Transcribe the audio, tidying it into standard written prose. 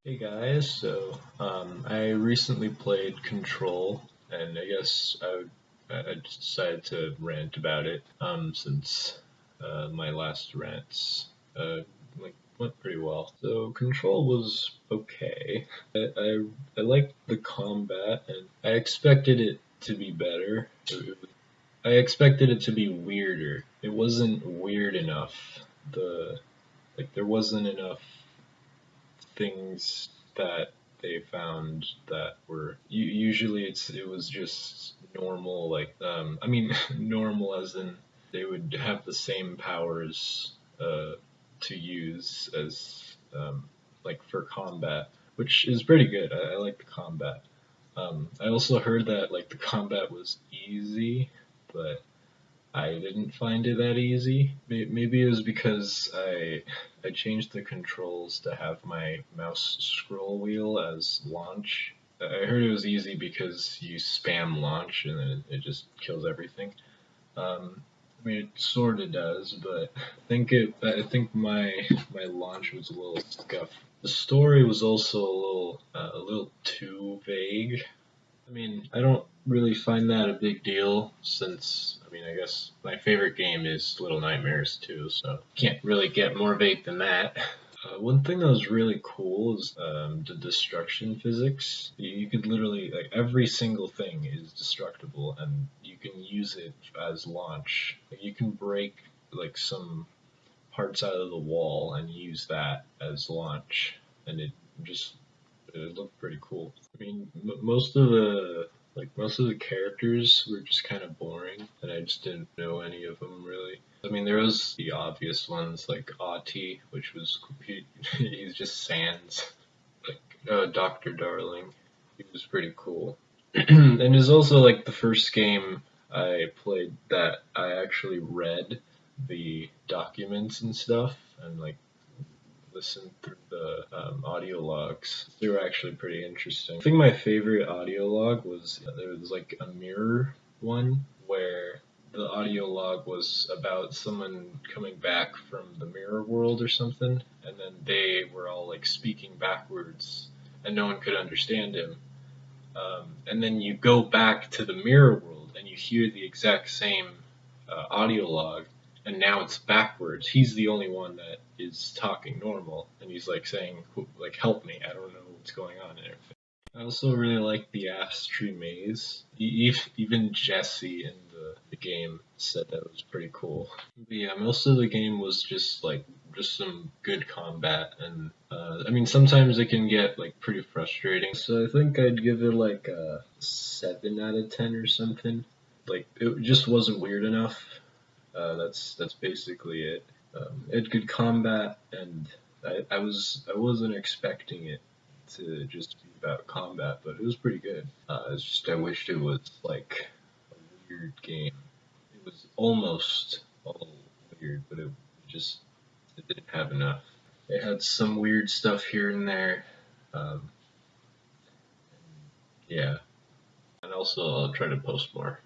Hey guys, I recently played Control, and I guess I just decided to rant about it since my last rants went pretty well. So Control was okay. I liked the combat, and I expected it to be better. I expected it to be weirder. It wasn't weird enough. There wasn't enough things that they found that were usually it was just normal, I mean normal as in they would have the same powers to use as like for combat, which is pretty good. I like the combat. I also heard that like the combat was easy, but I didn't find it that easy. Maybe it was because I changed the controls to have my mouse scroll wheel as launch. I heard it was easy because you spam launch and then it just kills everything. I mean, it sort of does, but I think my launch was a little scuffed. The story was also a little too vague. I mean, I don't really find that a big deal since, I mean, I guess my favorite game is Little Nightmares too, so can't really get more vague than that. One thing that was really cool is the destruction physics. You could literally, like, every single thing is destructible, and you can use it as launch. Like, you can break, like, some parts out of the wall and use that as launch, and just it looked pretty cool. I mean, most of the characters were just kind of boring, and I just didn't know any of them really. I mean, there was the obvious ones like Ahti, which was he's just Sans, like Doctor Darling. He was pretty cool, and it's also like the first game I played that I actually read the documents and stuff, and like listen through the audio logs. They were actually pretty interesting. I think my favorite audio log was there was like a mirror one where the audio log was about someone coming back from the mirror world or something, and then they were all like speaking backwards, and no one could understand him. And then you go back to the mirror world and you hear the exact same audio log, and now it's backwards. He's the only one that is talking normal, and he's like saying, like, "Help me! I don't know what's going on." And everything. I also really like the Ash Tree Maze. Even Jesse in the game said that was pretty cool. But yeah, most of the game was just some good combat, and I mean sometimes it can get like pretty frustrating. So I think I'd give it like a 7 out of 10 or something. Like it just wasn't weird enough. That's basically it. It had good combat, and I wasn't expecting it to just be about combat, but it was pretty good. It's just I wished it was like a weird game. It was almost all weird, but it didn't have enough. It had some weird stuff here and there. Um, yeah, and also I'll try to post more.